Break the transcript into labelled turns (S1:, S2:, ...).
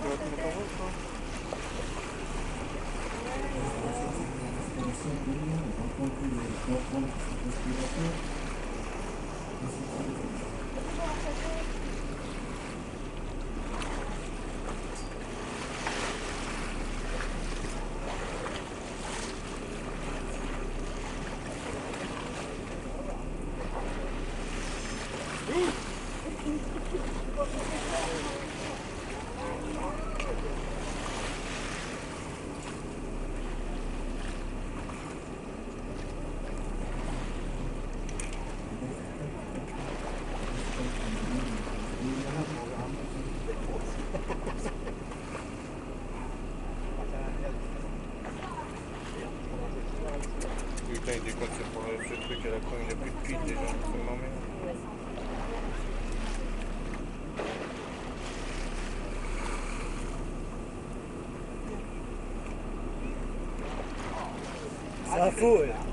S1: Tu vas te mettre en route, toi? Putain, il déconne ce truc à la con, il a plus de pile déjà, ça m'emmerde.
S2: C'est un faux, ouais.